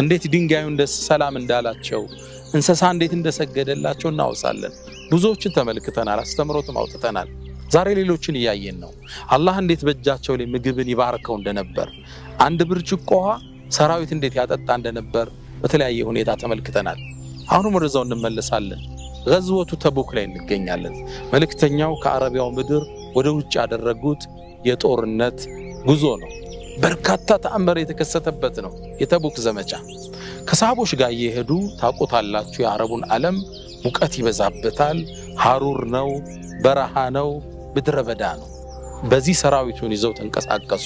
እንዴት ድንጋዩ ሰላም እንዳላቸው እንስሳ እንዴት እንደሰገደላቸው እናውሳለን። ብዙዎችን ተመልክተናል፣ አስተምሮትም አውጥተናል። ዛሬ ሌሎችን እያየን ነው። አላህ እንዴት በእጃቸው ላይ ምግብን ይባርከው እንደነበር፣ አንድ ብርጭቆ ውሃ ሰራዊት እንዴት ያጠጣ እንደነበር በተለያየ ሁኔታ ተመልክተናል። አሁንም ወደዛው እንመለሳለን። ገዝወቱ ተቡክ ላይ እንገኛለን። መልእክተኛው ከአረቢያው ምድር ወደ ውጭ ያደረጉት የጦርነት ጉዞ ነው። በርካታ ተአምር የተከሰተበት ነው የተቡክ ዘመቻ። ከሰሃቦች ጋር እየሄዱ ታውቁታላችሁ፣ የአረቡን ዓለም ሙቀት ይበዛበታል፣ ሐሩር ነው፣ በረሃ ነው፣ ምድረ በዳ ነው። በዚህ ሰራዊቱን ይዘው ተንቀሳቀሱ።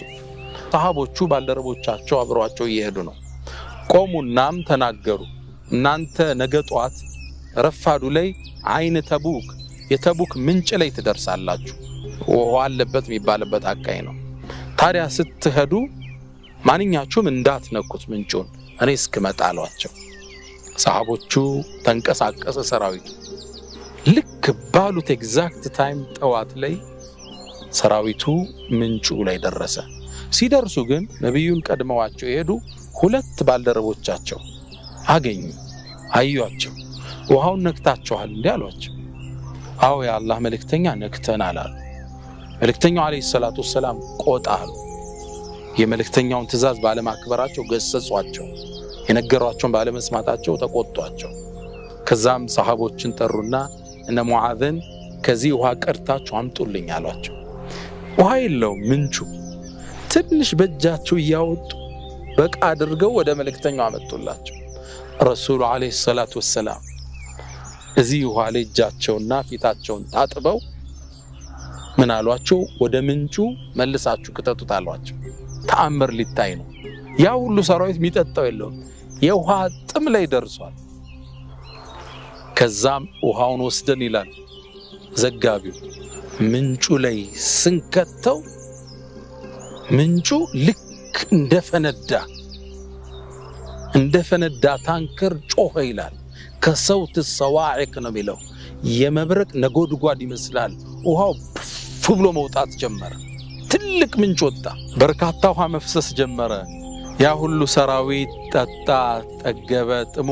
ሰሃቦቹ ባልደረቦቻቸው አብረዋቸው እየሄዱ ነው። ቆሙናም ተናገሩ። እናንተ ነገ ጧት ረፋዱ ላይ አይን ተቡክ የተቡክ ምንጭ ላይ ትደርሳላችሁ። ውሃ አለበት የሚባልበት አካይ ነው። ታዲያ ስትሄዱ ማንኛችሁም እንዳትነኩት ምንጩን እኔ እስክመጣ አሏቸው። ሰሃቦቹ ተንቀሳቀሰ ሰራዊቱ። ልክ ባሉት ኤግዛክት ታይም ጠዋት ላይ ሰራዊቱ ምንጩ ላይ ደረሰ። ሲደርሱ ግን ነቢዩን ቀድመዋቸው የሄዱ ሁለት ባልደረቦቻቸው አገኙ። አዩአቸው። ውሃውን ነክታችኋል እንዴ አሏቸው። አዎ የአላህ መልእክተኛ ነክተናል አሉ። መልእክተኛው አለይሂ ሰላቱ ወሰላም ቆጣ አሉ። የመልእክተኛውን ትእዛዝ ባለማክበራቸው ገሰጿቸው። የነገሯቸውን ባለመስማታቸው ተቆጧቸው። ከዛም ሰሃቦችን ጠሩና እነ ሙዓዝን ከዚህ ውሃ ቀርታችሁ አምጡልኝ አሏቸው። ውሃ የለውም ምንጩ። ትንሽ በእጃቸው እያወጡ በቃ አድርገው ወደ መልእክተኛው አመጡላቸው። ረሱሉ አለይሂ ሰላቱ ወሰላም እዚህ ውሃ ላይ እጃቸውና ፊታቸውን ታጥበው ምን አሏቸው? ወደ ምንጩ መልሳችሁ ክተቱት አሏቸው። ተአምር ሊታይ ነው። ያ ሁሉ ሰራዊት የሚጠጣው የለውም፣ የውሃ ጥም ላይ ደርሷል። ከዛም ውሃውን ወስደን ይላል ዘጋቢው ምንጩ ላይ ስንከተው ምንጩ ልክ እንደፈነዳ ታንከር ጮኸ ይላል። ከሰውት ሰዋዒቅ ነው የሚለው፣ የመብረቅ ነጎድጓድ ይመስላል። ውሃው ፍ ብሎ መውጣት ጀመረ። ትልቅ ምንጭ ወጣ። በርካታ ውሃ መፍሰስ ጀመረ። ያ ሁሉ ሰራዊት ጠጣ፣ ጠገበ፣ ጥሙ